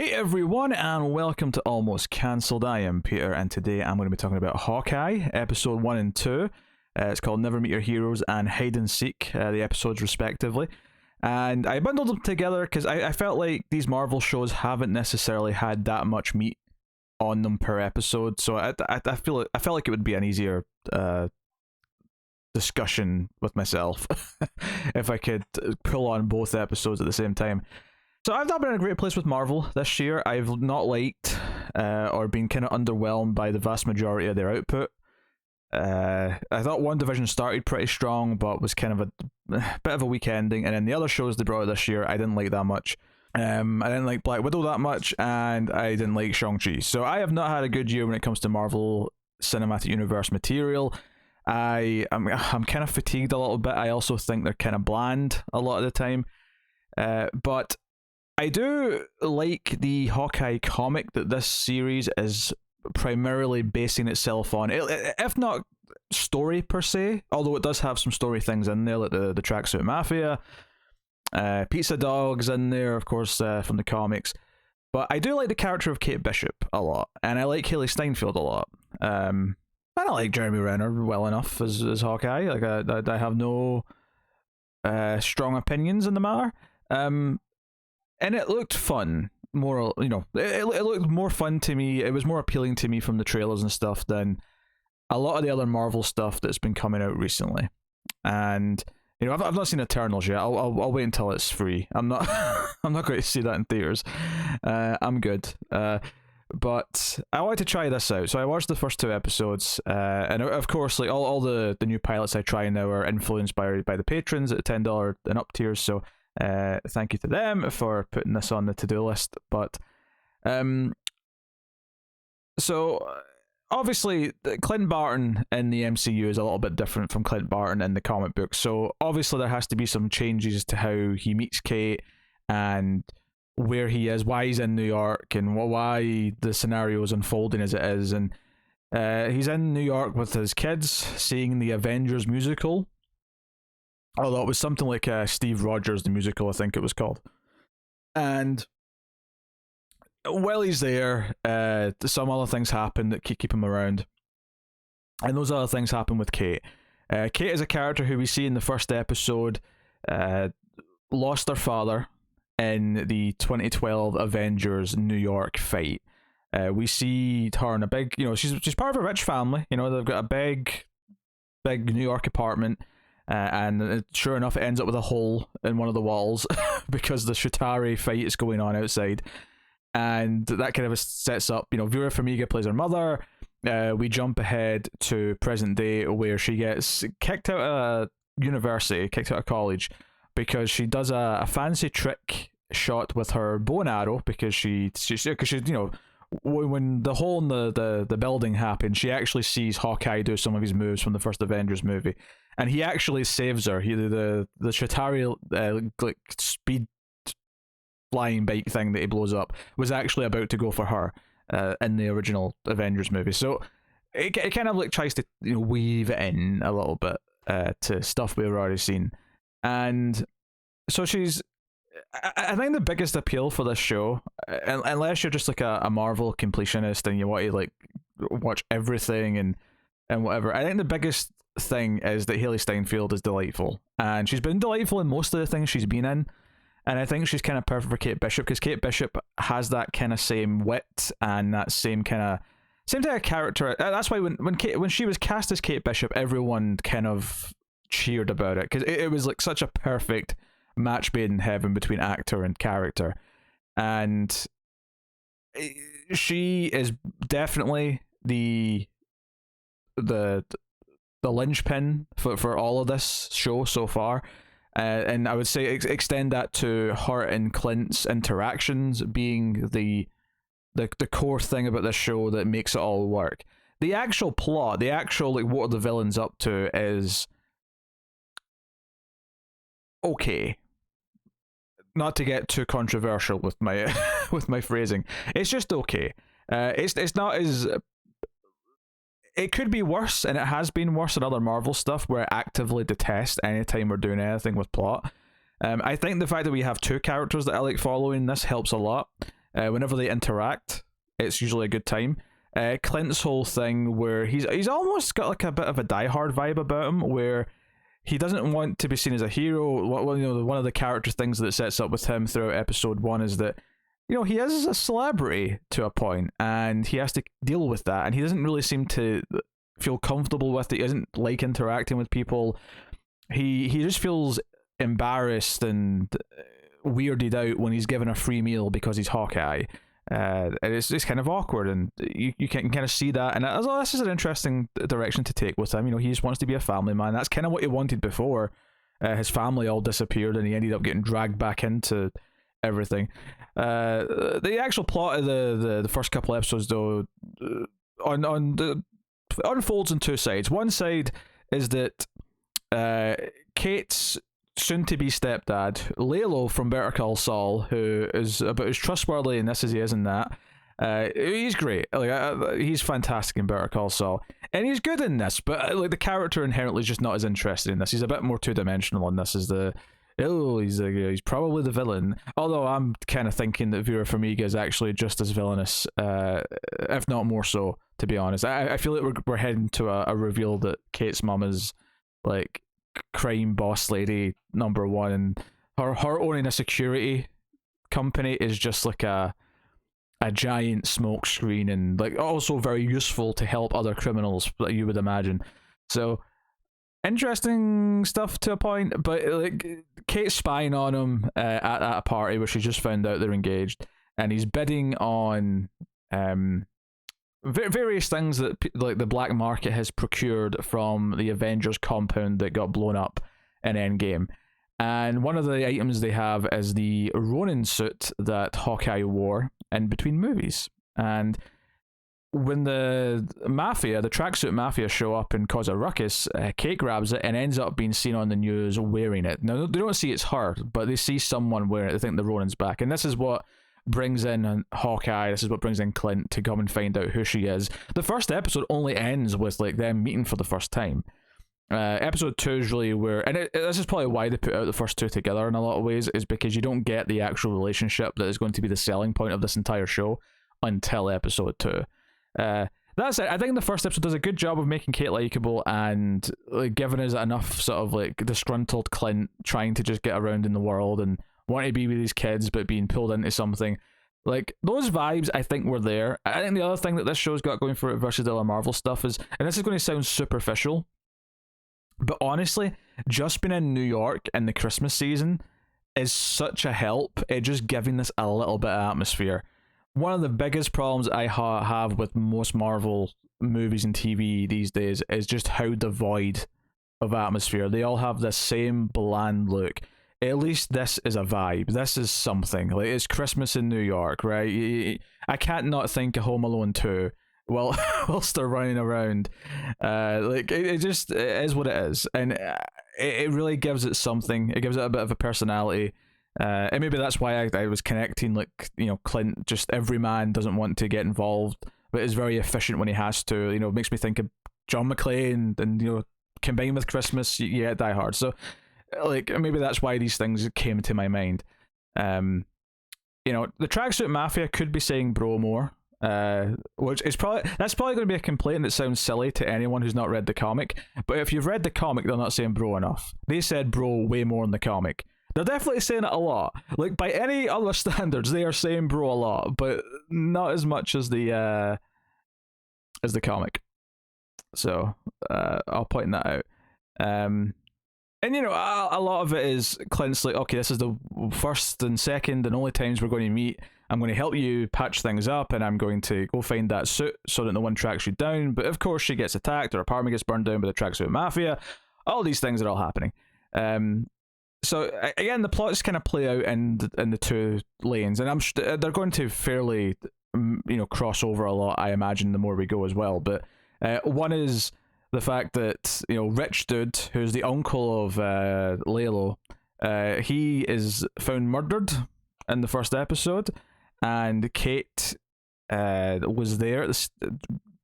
Hey everyone, and welcome to Almost Cancelled. I am Peter, and today I'm going to be talking about Hawkeye, episode 1 and 2. It's called Never Meet Your Heroes and Hide and Seek, the episodes respectively. And I bundled them together because I felt like these Marvel shows haven't necessarily had that much meat on them per episode, so I felt like it would be an easier discussion with myself if I could pull on both episodes at the same time. So I've not been in a great place with Marvel this year. I've not liked or been kind of underwhelmed by the vast majority of their output. I thought WandaVision started pretty strong, but was kind of a bit of a weak ending. And then the other shows they brought out this year, I didn't like that much. I didn't like Black Widow that much, and I didn't like Shang-Chi. So I have not had a good year when it comes to Marvel Cinematic Universe material. I'm kind of fatigued a little bit. I also think they're kind of bland a lot of the time. But I do like the Hawkeye comic that this series is primarily basing itself on, if not story per se, although it does have some story things in there, like the Tracksuit Mafia, Pizza Dog's in there, of course, from the comics. But I do like the character of Kate Bishop a lot, and I like Haley Steinfeld a lot. I don't like Jeremy Renner well enough as Hawkeye. Like I have no strong opinions in the matter. And it looked fun, more, it looked more fun to me. It was more appealing to me from the trailers and stuff than a lot of the other Marvel stuff that's been coming out recently. And I've not seen Eternals yet. I'll wait until it's free. I'm not I'm not going to see that in theaters. I'm good. But I wanted to try this out, so I watched the first 2 episodes, and of course, like all the new pilots I try now are influenced by the patrons at $10 and up tiers. So thank you to them for putting this on the to-do list. But so obviously Clint Barton in the MCU is a little bit different from Clint Barton in the comic books, so obviously there has to be some changes to how he meets Kate and where he is, why he's in New York, and why the scenario is unfolding as it is. And he's in New York with his kids seeing the Avengers musical, although it was something like Steve Rogers the musical, I think it was called. And while he's there, some other things happen that keep him around, and those other things happen with Kate. Kate is a character who we see in the first episode lost her father in the 2012 Avengers New York fight. We see her in a big, she's part of a rich family. They've got a big New York apartment. And sure enough, it ends up with a hole in one of the walls because the Shatari fight is going on outside. And that kind of sets up, Vera Farmiga plays her mother. We jump ahead to present day where she gets kicked out of university, kicked out of college, because she does a fancy trick shot with her bow and arrow, because she when the hole in the building happened, she actually sees Hawkeye do some of his moves from the first Avengers movie, and he actually saves her. The Shatari like speed flying bike thing that he blows up was actually about to go for her in the original Avengers movie. So it kind of like tries to weave it in a little bit to stuff we've already seen. And so I think the biggest appeal for this show, unless you're just like a Marvel completionist and you want to like watch everything and whatever, I think the biggest thing is that Haley Steinfeld is delightful, and she's been delightful in most of the things she's been in, and I think she's kind of perfect for Kate Bishop, because Kate Bishop has that kind of same wit and that same type of character. That's why when she was cast as Kate Bishop, everyone kind of cheered about it, because it was like such a perfect match made in heaven between actor and character. And she is definitely the linchpin for all of this show so far. And I would say extend that to her and Clint's interactions being the core thing about this show that makes it all work. The actual plot, the actual like what are the villains up to, is okay. Not to get too controversial with my with my phrasing, it's just okay. It's not as, it could be worse, and it has been worse in other Marvel stuff where I actively detest anytime we're doing anything with plot. I think the fact that we have 2 characters that I like following this helps a lot. Whenever they interact, it's usually a good time. Clint's whole thing where he's almost got like a bit of a Die Hard vibe about him, where he doesn't want to be seen as a hero. Well, one of the character things that sets up with him throughout episode 1 is that, he is a celebrity to a point, and he has to deal with that, and he doesn't really seem to feel comfortable with it. He doesn't like interacting with people. He just feels embarrassed and weirded out when he's given a free meal because he's Hawkeye. And it's kind of awkward, and you can kind of see that. And this is an interesting direction to take with him. He just wants to be a family man. That's kind of what he wanted before. His family all disappeared, and he ended up getting dragged back into everything. The actual plot of the first couple episodes, though, unfolds on two sides. One side is that Kate's soon-to-be stepdad, Lalo from Better Call Saul, who is about as trustworthy in this as he is in that. He's great. He's fantastic in Better Call Saul, and he's good in this. But the character inherently is just not as interested in this. He's a bit more two-dimensional in this. He's probably the villain. Although I'm kind of thinking that Vera Farmiga is actually just as villainous, if not more so. To be honest, I feel like we're heading to a reveal that Kate's mum is like crime boss lady number one, and her owning a security company is just like a giant smoke screen, and like also very useful to help other criminals, that you would imagine. So interesting stuff to a point, but like Kate's spying on him at a party where she just found out they're engaged, and he's bidding on various things that like the black market has procured from the Avengers compound that got blown up in Endgame. And one of the items they have is the Ronin suit that Hawkeye wore in between movies. And when the tracksuit mafia show up and cause a ruckus, Kate grabs it and ends up being seen on the news wearing it. Now, they don't see it's her, but they see someone wearing it. They think the Ronin's back. And this is what brings in Hawkeye. This is what brings in Clint to come and find out who she is. The first episode only ends with like them meeting for the first time. Episode 2 is really where, and this is probably why they put out the first two together in a lot of ways, is because you don't get the actual relationship that is going to be the selling point of this entire show until episode 2. That's it. I think the first episode does a good job of making Kate likable and like giving us enough sort of like disgruntled Clint trying to just get around in the world and wanting to be with these kids but being pulled into something. Like, those vibes I think were there. I think the other thing that this show's got going for it versus the other Marvel stuff is, and this is going to sound superficial, but honestly, just being in New York in the Christmas season is such a help at just giving this a little bit of atmosphere. One of the biggest problems I have with most Marvel movies and TV these days is just how devoid of atmosphere. They all have this same bland look. At least this is a vibe. This is something. Like, it's Christmas in New York, right? I can't not think of Home Alone 2 whilst they're running around. Like, it is what it is. And it really gives it something. It gives it a bit of a personality. And maybe that's why I was connecting, like, Clint, just every man doesn't want to get involved, but is very efficient when he has to. It makes me think of John McClane, and combined with Christmas, you get Die Hard. So, like, maybe that's why these things came to my mind. The Tracksuit Mafia could be saying bro more, which is that's probably going to be a complaint that sounds silly to anyone who's not read the comic, but if you've read the comic, they're not saying bro enough. They said bro way more in the comic. They're definitely saying it a lot. Like, by any other standards, they are saying bro a lot, but not as much as the comic. So I'll point that out. And a lot of it is Clint's like, okay, this is the first and second and only times we're going to meet. I'm going to help you patch things up, and I'm going to go find that suit so that no one tracks you down. But of course, she gets attacked, or her apartment gets burned down by the Tracksuit Mafia. All these things are all happening. So again, the plots kind of play out in the two lanes, and they're going to fairly, cross over a lot, I imagine, the more we go as well. But one is the fact that Rich Dude, who's the uncle of Lalo, he is found murdered in the first episode, and Kate was there,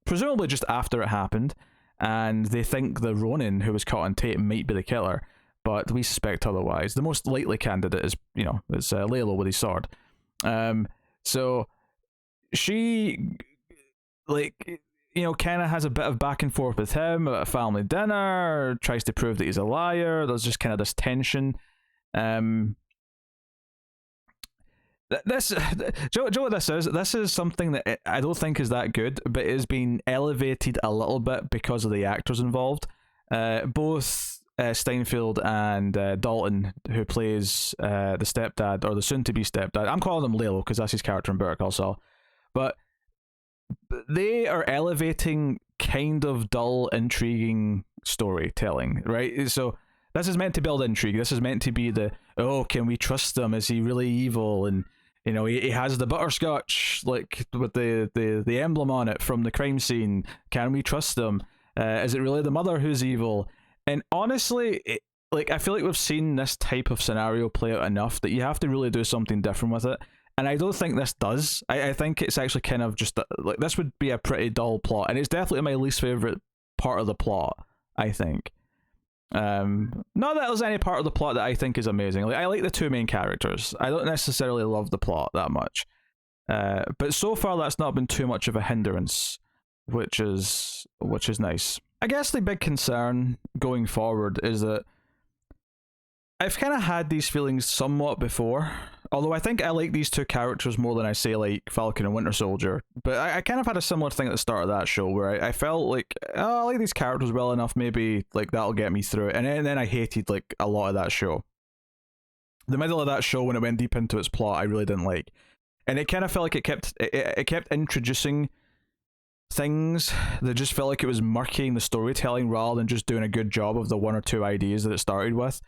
presumably just after it happened, and they think the Ronin who was caught on tape might be the killer, but we suspect otherwise. The most likely candidate is Lalo with his sword. So she, like, kind of has a bit of back and forth with him at a family dinner, tries to prove that he's a liar. There's just kind of this tension. This, do you know what this is? This is something that I don't think is that good, but is being elevated a little bit because of the actors involved. Both Steinfeld and Dalton, who plays the stepdad, or the soon-to-be stepdad. I'm calling him Lalo because that's his character in Better Call Saul. But they are elevating kind of dull, intriguing storytelling, right? So this is meant to build intrigue. This is meant to be the, oh, can we trust him? Is he really evil? And he has the butterscotch, like, with the emblem on it from the crime scene. Can we trust him? Is it really the mother who's evil? And honestly, I feel like we've seen this type of scenario play out enough that you have to really do something different with it. And I don't think this does. I think it's actually kind of just, like, this would be a pretty dull plot. And it's definitely my least favourite part of the plot, I think. Not that there's any part of the plot that I think is amazing. Like, I like the two main characters. I don't necessarily love the plot that much. But so far that's not been too much of a hindrance, which is nice. I guess the big concern going forward is that I've kind of had these feelings somewhat before, although I think I like these two characters more than I say like Falcon and Winter Soldier. But I kind of had a similar thing at the start of that show where I felt like, oh, I like these characters well enough, maybe like that'll get me through it. And then I hated like a lot of that show. The middle of that show, when it went deep into its plot, I really didn't like, and it kind of felt like it kept introducing things that just felt like it was murkying the storytelling rather than just doing a good job of the one or two ideas that it started with.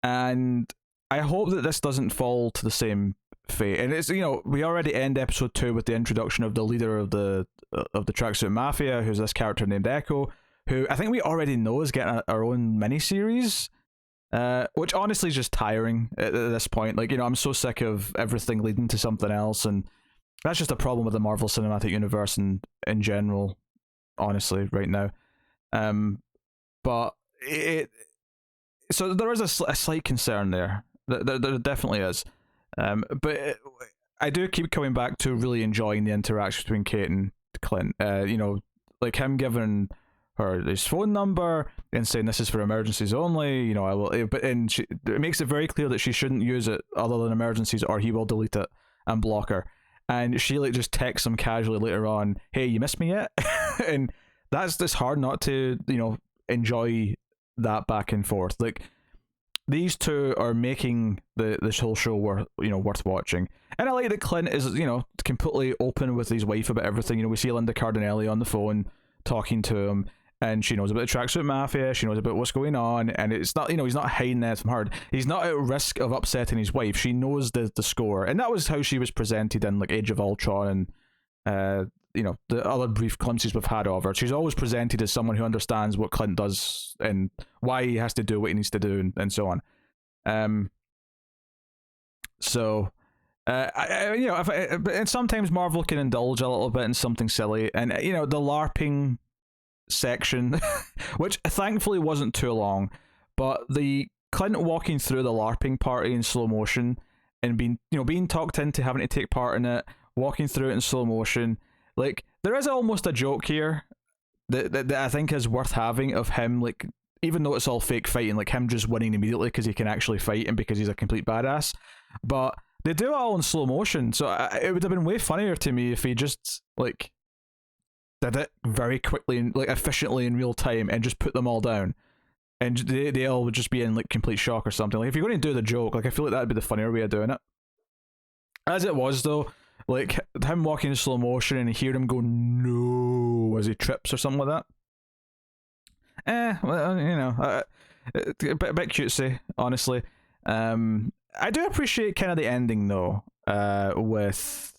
And I hope that this doesn't fall to the same fate. And it's, we already end episode 2 with the introduction of the leader of the Tracksuit Mafia, who's this character named Echo, who I think we already know is getting our own miniseries, which honestly is just tiring at this point. Like, I'm so sick of everything leading to something else, and that's just a problem with the Marvel Cinematic Universe and in general, honestly, right now. But so there is a slight concern there. There definitely is. But I do keep coming back to really enjoying the interaction between Kate and Clint. Like him giving her his phone number and saying this is for emergencies only. I will, it makes it very clear that she shouldn't use it other than emergencies, or he will delete it and block her. And she like just texts him casually later on, "Hey, you missed me yet?" And that's just hard not to enjoy that back and forth. Like, these two are making this whole show worth watching. And I like that Clint is completely open with his wife about everything. We see Linda Cardinelli on the phone talking to him, and she knows about the Tracksuit Mafia, she knows about what's going on, and it's not, he's not hiding that from her. He's not at risk of upsetting his wife. She knows the score, and that was how she was presented in like Age of Ultron and the other brief glimpses we've had of her. She's always presented as someone who understands what Clint does and why he has to do what he needs to do, and so on. And sometimes Marvel can indulge a little bit in something silly, and the LARPing section, which thankfully wasn't too long, but the Clint walking through the LARPing party in slow motion and being talked into having to take part in it, walking through it in slow motion. Like, there is almost a joke here that I think is worth having, of him, like, even though it's all fake fighting, like him just winning immediately because he can actually fight and because he's a complete badass. But they do it all in slow motion, so it would have been way funnier to me if he just like did it very quickly and like efficiently in real time and just put them all down, and they all would just be in like complete shock or something. Like, if you're going to do the joke, like, I feel like that'd be the funnier way of doing it. As it was though, like him walking in slow motion and you hear him go no as he trips or something like that. Well, a bit cutesy, honestly. I do appreciate kind of the ending though, with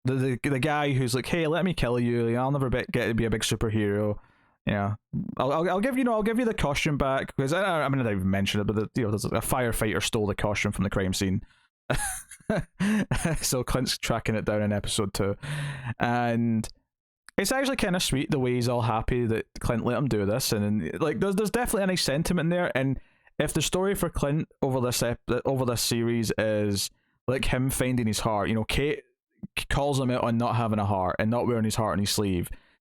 the guy who's like, "Hey, let me kill you. I'll never get to be a big superhero. I'll give you the costume back," because I didn't even mention it, but there's a firefighter stole the costume from the crime scene. So Clint's tracking it down in episode 2, and it's actually kind of sweet the way he's all happy that Clint let him do this, and like there's definitely a nice sentiment there. And if the story for Clint over this series is like him finding his heart, Kate like calls him out on not having a heart and not wearing his heart on his sleeve,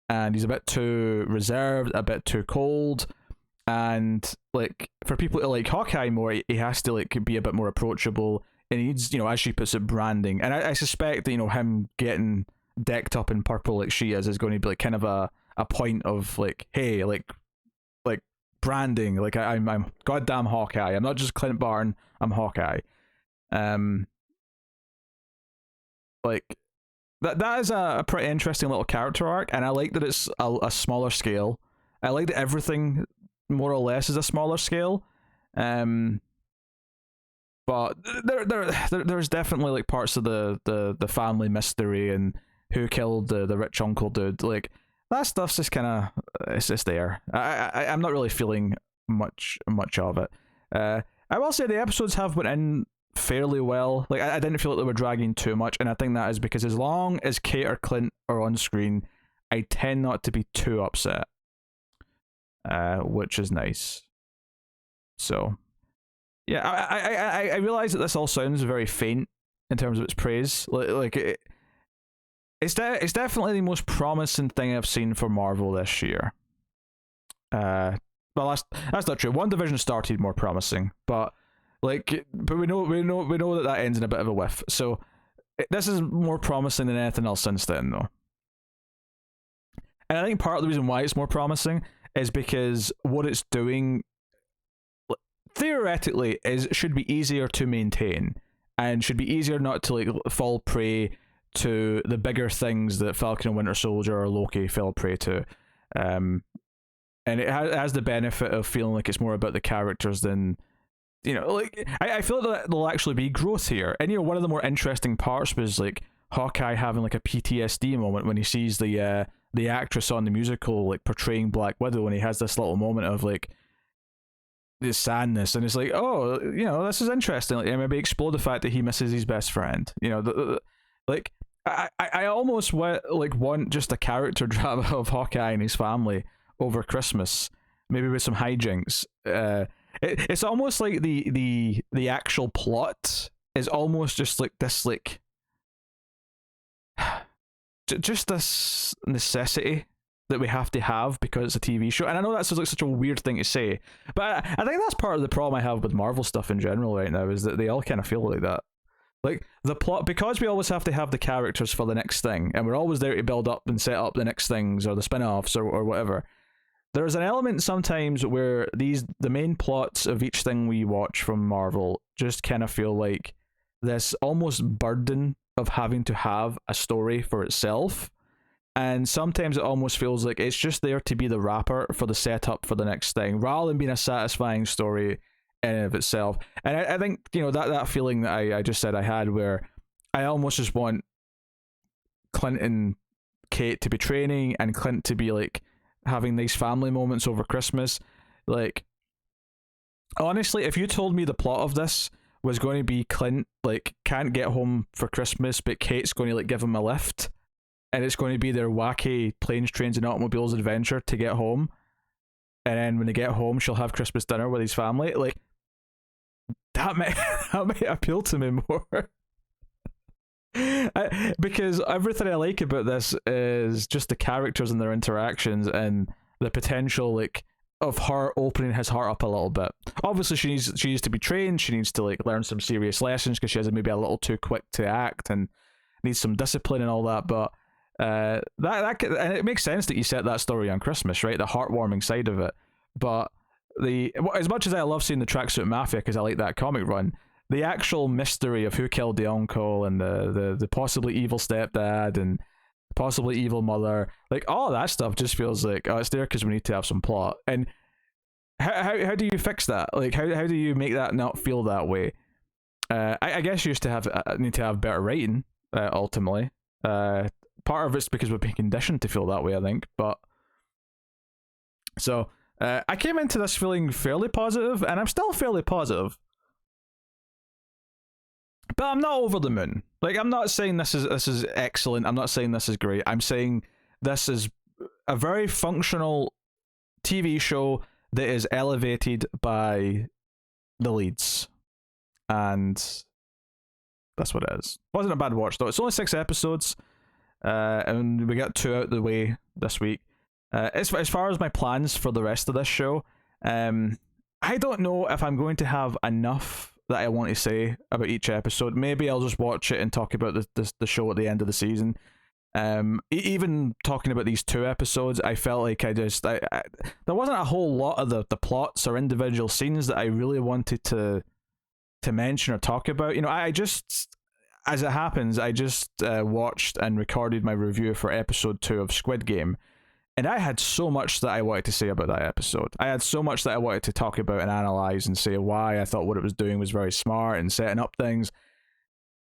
and he's a bit too reserved, a bit too cold, and like for people to like Hawkeye more, he has to like be a bit more approachable, and he needs, as she puts it, branding. And I suspect that him getting decked up in purple like she is going to be like kind of a point of like, hey, like branding, like I'm goddamn Hawkeye. I'm not just Clint Barton, I'm Hawkeye. Like that is a pretty interesting little character arc, and I like that it's a smaller scale. I like that everything more or less is a smaller scale. But there's definitely like parts of the family mystery and who killed the rich uncle dude. Like that stuff's just kind of, it's just there. I'm not really feeling much of it. I will say the episodes have went in fairly well. Like I didn't feel like they were dragging too much, and I think that is because as long as Kate or Clint are on screen, I tend not to be too upset, which is nice. So yeah, I realize that this all sounds very faint in terms of its praise. It's definitely the most promising thing I've seen for Marvel this year. Well, that's not true. WandaVision started more promising, but we know that ends in a bit of a whiff. So this is more promising than anything else since then, though. And I think part of the reason why it's more promising is because what it's doing, theoretically, should be easier to maintain and should be easier not to like fall prey to the bigger things that Falcon and Winter Soldier or Loki fell prey to. And it has the benefit of feeling like it's more about the characters than, like I feel that there'll actually be growth here. And one of the more interesting parts was like Hawkeye having like a PTSD moment when he sees the actress on the musical like portraying Black Widow, and he has this little moment of like this sadness, and it's like, oh, this is interesting. Like, maybe explore the fact that he misses his best friend. Like I almost want just a character drama of Hawkeye and his family over Christmas, maybe with some hijinks. It's almost like the actual plot is almost just like this like just this necessity that we have to have because it's a TV show. And I know that sounds like such a weird thing to say, but I think that's part of the problem I have with Marvel stuff in general right now, is that they all kind of feel like that. Like the plot, because we always have to have the characters for the next thing, and we're always there to build up and set up the next things or the spin-offs or whatever. There's an element sometimes where the main plots of each thing we watch from Marvel just kind of feel like this almost burden of having to have a story for itself. And sometimes it almost feels like it's just there to be the wrapper for the setup for the next thing, rather than being a satisfying story in and of itself. And I think, that feeling that I just said I had, where I almost just want Clint and Kate to be training and Clint to be like having nice family moments over Christmas. Like, honestly, if you told me the plot of this was going to be Clint like can't get home for Christmas, but Kate's going to like give him a lift, and it's going to be their wacky planes, trains, and automobiles adventure to get home, and then when they get home, she'll have Christmas dinner with his family. Like, that might appeal to me more. Because everything I like about this is just the characters and their interactions and the potential like of her opening his heart up a little bit. Obviously, she needs to be trained. She needs to like learn some serious lessons because she has maybe a little too quick to act and needs some discipline and all that. But and it makes sense that you set that story on Christmas, right? The heartwarming side of it. But as much as I love seeing the Tracksuit Mafia because I like that comic run, the actual mystery of who killed the uncle and the possibly evil stepdad and possibly evil mother, like all that stuff just feels like, oh, it's there because we need to have some plot. And how do you fix that? Like how do you make that not feel that way? I guess you used to need to have better writing ultimately. Part of it's because we're being conditioned to feel that way, I think. But so I came into this feeling fairly positive, and I'm still fairly positive. But I'm not over the moon. Like, I'm not saying this is excellent. I'm not saying this is great. I'm saying this is a very functional TV show that is elevated by the leads. And That's what it is. Wasn't a bad watch though. It's only 6 episodes, and we got 2 out of the way this week. As far as my plans for the rest of this show, I don't know if I'm going to have enough that I want to say about each episode. Maybe I'll just watch it and talk about the show at the end of the season. Even talking about these 2 episodes, I felt like I there wasn't a whole lot of the plots or individual scenes that I really wanted to mention or talk about. You know, I just, as it happens, I just watched and recorded my review for episode 2 of Squid Game, and I had so much that I wanted to say about that episode. I had so much that I wanted to talk about and analyze and say why I thought what it was doing was very smart and setting up things.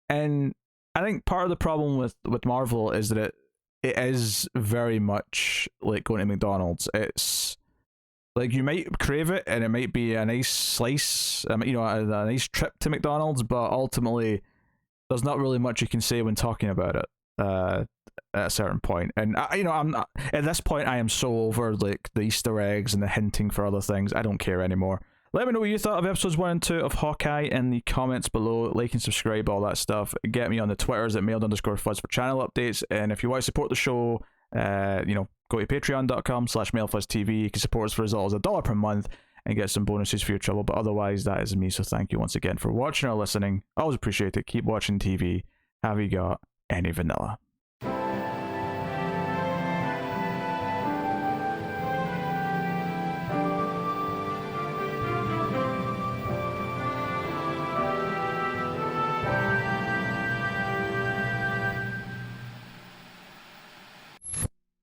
And I think part of the problem with Marvel is that it is very much like going to McDonald's. It's like you might crave it and it might be a nice slice, you know, a nice trip to McDonald's, but ultimately there's not really much you can say when talking about it at a certain point. And you know, I'm not, at this point I am so over like the Easter eggs and the hinting for other things. I don't care anymore. Let me know what you thought of episodes 1 and 2 of Hawkeye in the comments below. Like and subscribe, all that stuff. Get me on the Twitters at mailed_fuzz for channel updates. And if you want to support the show, you know, go to patreon.com/mailfuzztv. You can support us for as little as $1 per month and get some bonuses for your trouble. But otherwise, that is me. So thank you once again for watching or listening. I always appreciate it. Keep watching TV. Have you got any vanilla?